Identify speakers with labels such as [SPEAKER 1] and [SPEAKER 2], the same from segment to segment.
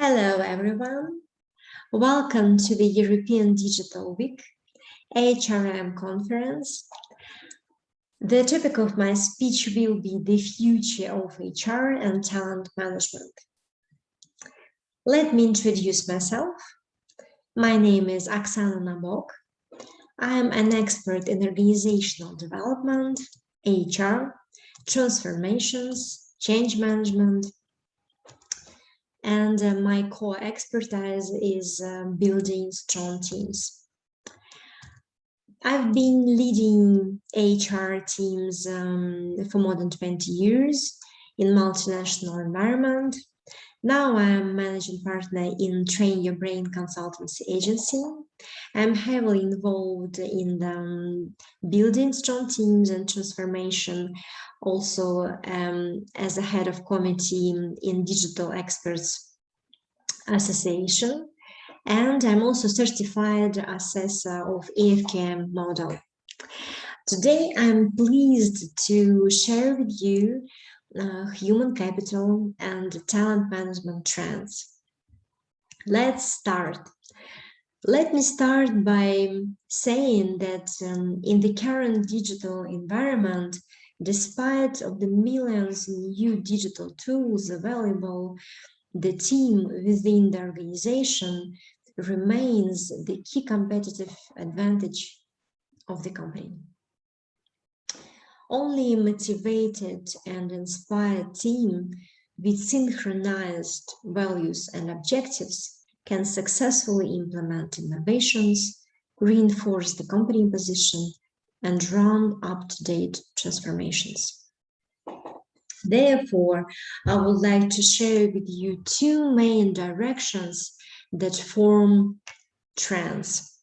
[SPEAKER 1] Hello, everyone. Welcome to the European Digital Week HRM conference. The topic of my speech will be the future of HR and talent management. Let me introduce myself. My name is Oksana Nabok. I am an expert in organizational development, HR, transformations, change management, and my core expertise is building strong teams. I've been leading HR teams for more than 20 years in multinational environment. Now I'm managing partner in Train Your Brain consultancy agency. I'm heavily involved in building strong teams and transformation, also as a head of committee in Digital Experts Association. And I'm also certified assessor of EFKM model. Today, I'm pleased to share with you human capital and talent management trends. Let's start. Let me start by saying that in the current digital environment, despite of the millions of new digital tools available, the team within the organization remains the key competitive advantage of the company. Only a motivated and inspired team with synchronized values and objectives can successfully implement innovations, reinforce the company position, and run up-to-date transformations. Therefore, I would like to share with you two main directions that form trends.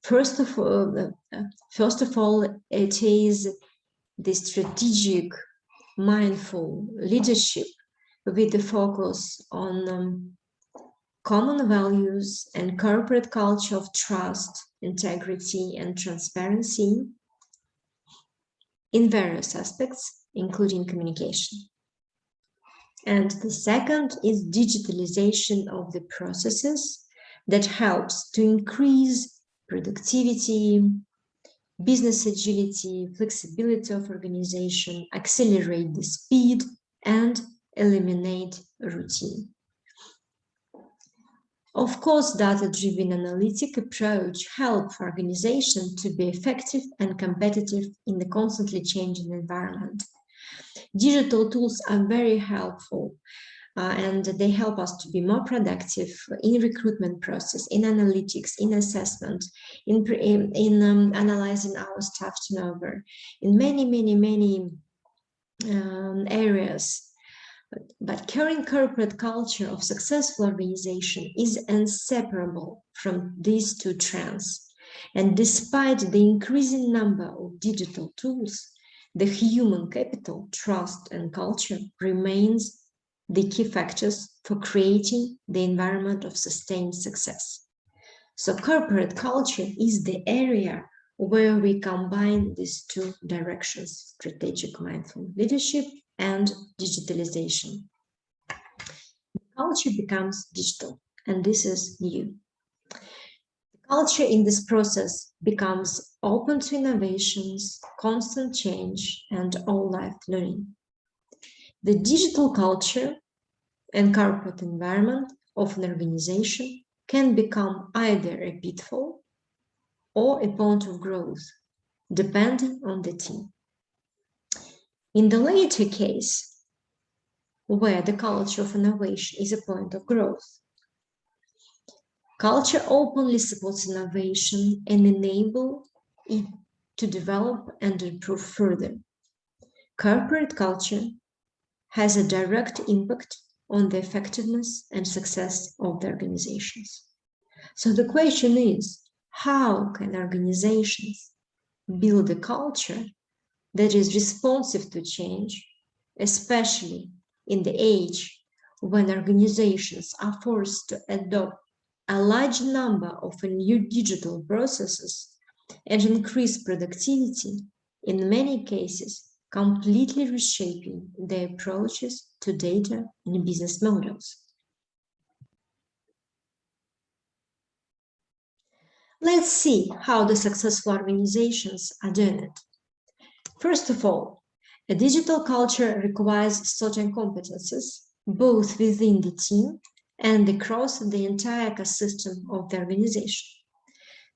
[SPEAKER 1] First of all, it is the strategic, mindful leadership with the focus on common values and corporate culture of trust, integrity, and transparency in various aspects, including communication. And the second is digitalization of the processes that helps to increase productivity, business agility, flexibility of organization, accelerate the speed, and eliminate routine. Of course, data-driven analytic approach helps organizations to be effective and competitive in the constantly changing environment. Digital tools are very helpful and they help us to be more productive in recruitment process, in analytics, in assessment, in analyzing our staff turnover, in many areas. But current corporate culture of successful organization is inseparable from these two trends. And despite the increasing number of digital tools, the human capital, trust, and culture remains the key factors for creating the environment of sustained success. So corporate culture is the area where we combine these two directions, strategic mindful leadership and digitalization. Culture becomes digital, and this is new. Culture in this process becomes open to innovations, constant change, and all-life learning. The digital culture and corporate environment of an organization can become either a pitfall or a point of growth, depending on the team. In the latter case, where the culture of innovation is a point of growth, culture openly supports innovation and enables it to develop and improve further. Corporate culture has a direct impact on the effectiveness and success of the organizations. So the question is, how can organizations build a culture that is responsive to change, especially in the age when organizations are forced to adopt a large number of new digital processes and increase productivity, in many cases, completely reshaping their approaches to data and business models. Let's see how the successful organizations are doing it. First of all, a digital culture requires certain competences, both within the team and across the entire ecosystem of the organization.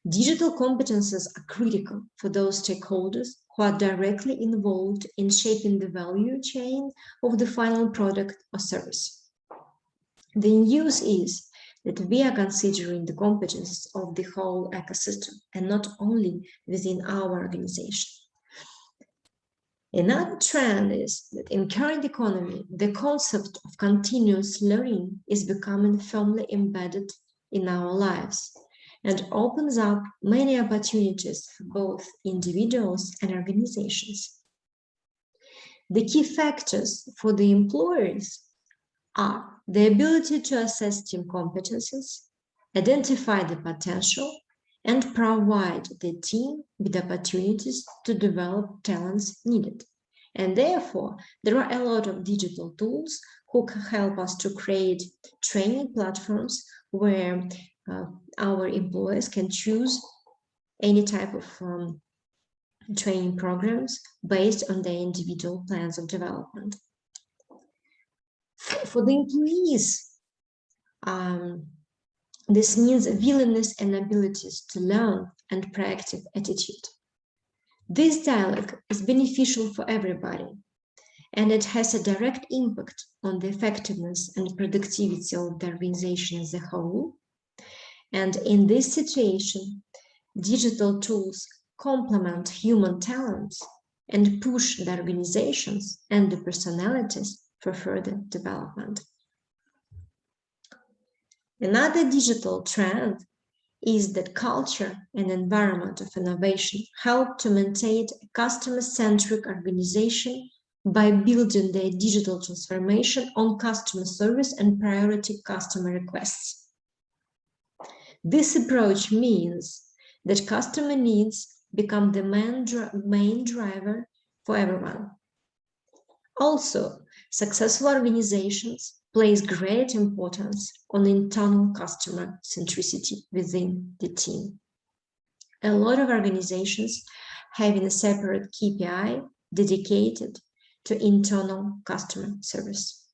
[SPEAKER 1] Digital competences are critical for those stakeholders who are directly involved in shaping the value chain of the final product or service. The news is that we are considering the competences of the whole ecosystem and not only within our organization. Another trend is that in current economy, the concept of continuous learning is becoming firmly embedded in our lives and opens up many opportunities for both individuals and organizations. The key factors for the employers are the ability to assess team competencies, identify the potential, and provide the team with opportunities to develop talents needed. And therefore, there are a lot of digital tools who can help us to create training platforms where our employees can choose any type of training programs based on their individual plans of development. For the employees, this means a willingness and abilities to learn and proactive attitude. This dialogue is beneficial for everybody, and it has a direct impact on the effectiveness and productivity of the organization as a whole. And in this situation, digital tools complement human talents and push the organizations and the personalities for further development. Another digital trend is that culture and environment of innovation help to maintain a customer-centric organization by building their digital transformation on customer service and priority customer requests. This approach means that customer needs become the main driver for everyone. Also, successful organizations place great importance on internal customer centricity within the team. A lot of organizations having a separate KPI dedicated to internal customer service.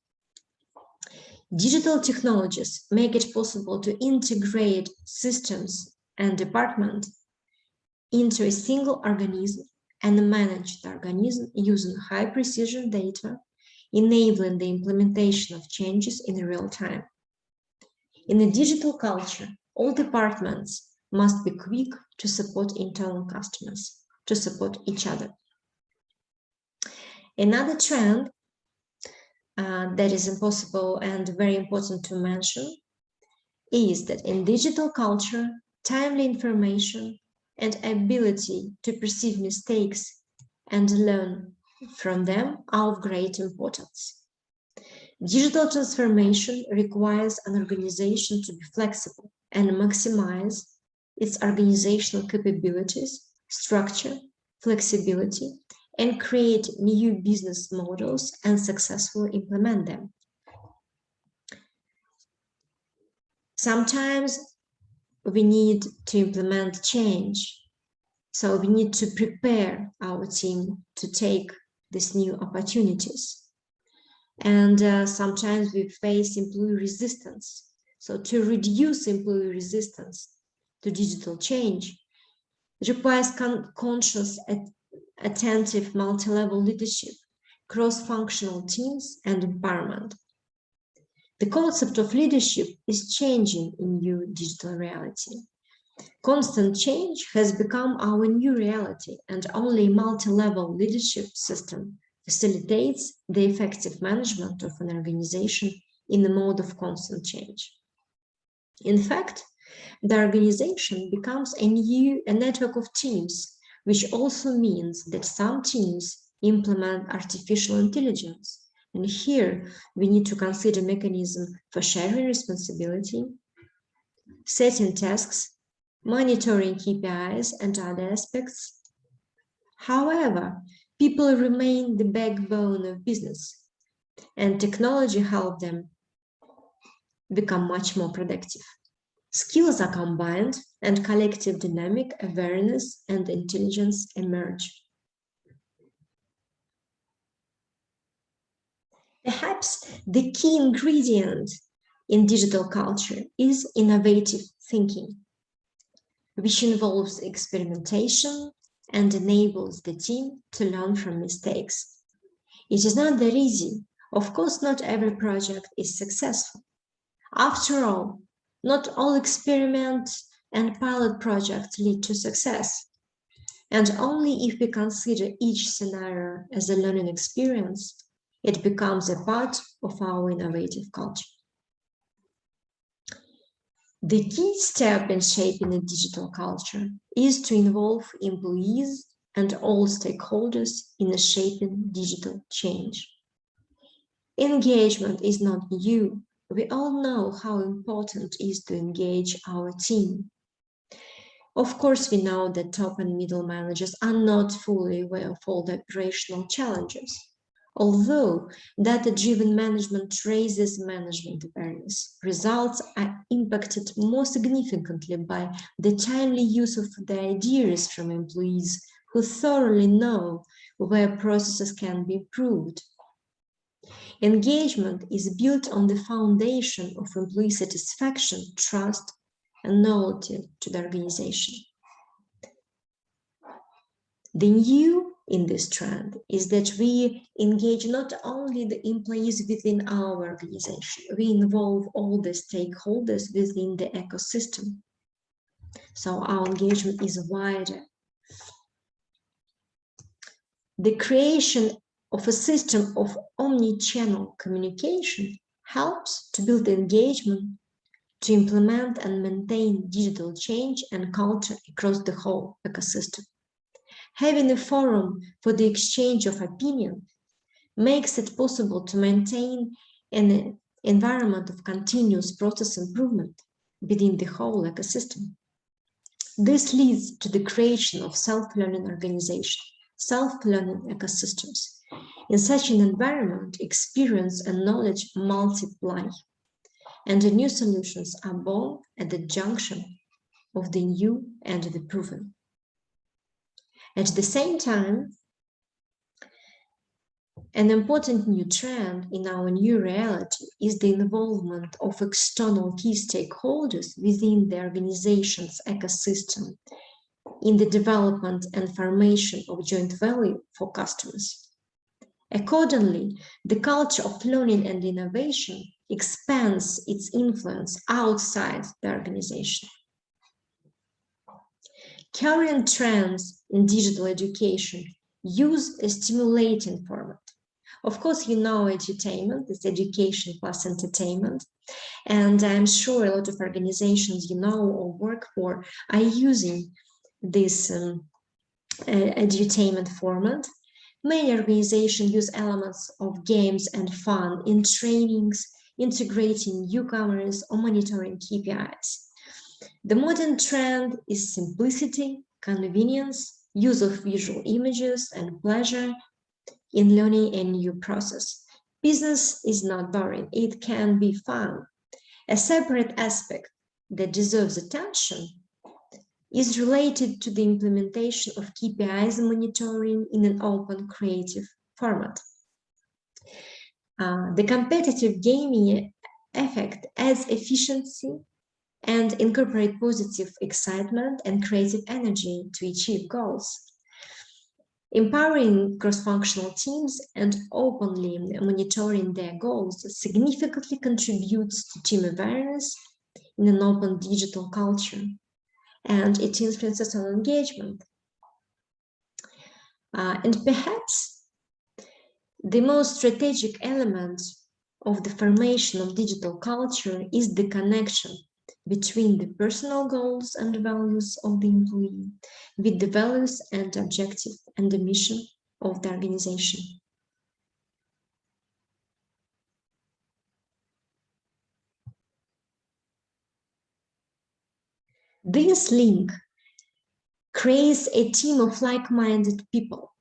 [SPEAKER 1] Digital technologies make it possible to integrate systems and departments into a single organism and manage the organism using high precision data, enabling the implementation of changes in real time. In a digital culture, all departments must be quick to support internal customers, to support each other. Another trend that is impossible and very important to mention is that in digital culture, timely information and ability to perceive mistakes and learn from them are of great importance. Digital transformation requires an organization to be flexible and maximize its organizational capabilities, structure, flexibility, and create new business models and successfully implement them. Sometimes we need to implement change, so we need to prepare our team to take these new opportunities. And sometimes we face employee resistance. So to reduce employee resistance to digital change, it requires conscious, attentive, multi-level leadership, cross-functional teams, and empowerment. The concept of leadership is changing in new digital reality. Constant change has become our new reality, and only a multi-level leadership system facilitates the effective management of an organization in the mode of constant change. In fact, the organization becomes a network of teams, which also means that some teams implement artificial intelligence. And here we need to consider mechanism for sharing responsibility, setting tasks, monitoring KPIs and other aspects. However, people remain the backbone of business, and technology helps them become much more productive. Skills are combined and collective dynamic awareness and intelligence emerge. Perhaps the key ingredient in digital culture is innovative thinking, which involves experimentation and enables the team to learn from mistakes. It is not that easy. Of course, not every project is successful. After all, not all experiments and pilot projects lead to success. And only if we consider each scenario as a learning experience, it becomes a part of our innovative culture. The key step in shaping a digital culture is to involve employees and all stakeholders in shaping digital change. Engagement is not new. We all know how important it is to engage our team. Of course, we know that top and middle managers are not fully aware of all the operational challenges. Although data-driven management raises management awareness, results are impacted more significantly by the timely use of the ideas from employees who thoroughly know where processes can be improved. Engagement is built on the foundation of employee satisfaction, trust, and loyalty to the organization. The new in this trend is that we engage not only the employees within our organization, we involve all the stakeholders within the ecosystem. So our engagement is wider. The creation of a system of omni-channel communication helps to build engagement, to implement and maintain digital change and culture across the whole ecosystem. Having a forum for the exchange of opinion makes it possible to maintain an environment of continuous process improvement within the whole ecosystem. This leads to the creation of self-learning organizations, self-learning ecosystems. In such an environment, experience and knowledge multiply, and the new solutions are born at the junction of the new and the proven. At the same time, an important new trend in our new reality is the involvement of external key stakeholders within the organization's ecosystem in the development and formation of joint value for customers. Accordingly, the culture of learning and innovation expands its influence outside the organization. Current trends in digital education use a stimulating format. Of course, you know edutainment is education plus entertainment, and I'm sure a lot of organizations you know or work for are using this edutainment format. Many organizations use elements of games and fun in trainings, integrating newcomers or monitoring KPIs. The modern trend is simplicity, convenience, use of visual images, and pleasure in learning a new process. Business is not boring, it can be fun. A separate aspect that deserves attention is related to the implementation of KPIs monitoring in an open creative format. The competitive gaming effect adds efficiency and incorporate positive excitement and creative energy to achieve goals. Empowering cross-functional teams and openly monitoring their goals significantly contributes to team awareness in an open digital culture, and it influences on engagement. And perhaps the most strategic element of the formation of digital culture is the connection between the personal goals and values of the employee with the values and objectives and the mission of the organization. This link creates a team of like-minded people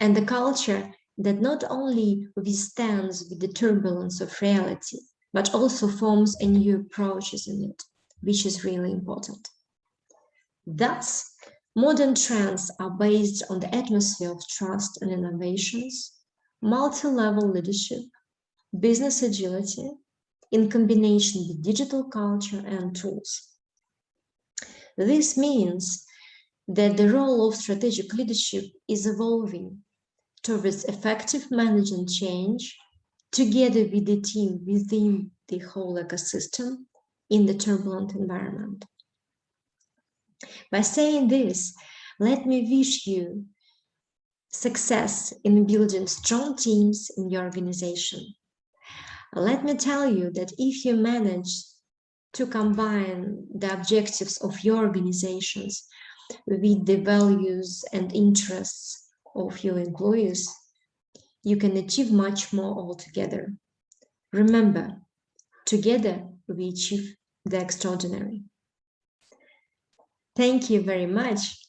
[SPEAKER 1] and a culture that not only withstands with the turbulence of reality, but also forms a new approaches in it, which is really important. Thus, modern trends are based on the atmosphere of trust and innovations, multi-level leadership, business agility, in combination with digital culture and tools. This means that the role of strategic leadership is evolving towards effective managing change together with the team within the whole ecosystem in the turbulent environment. By saying this, let me wish you success in building strong teams in your organization. Let me tell you that if you manage to combine the objectives of your organizations with the values and interests of your employees, you can achieve much more altogether. Remember, together we achieve the extraordinary. Thank you very much.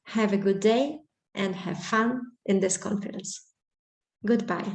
[SPEAKER 1] Have a good day and have fun in this conference. Goodbye.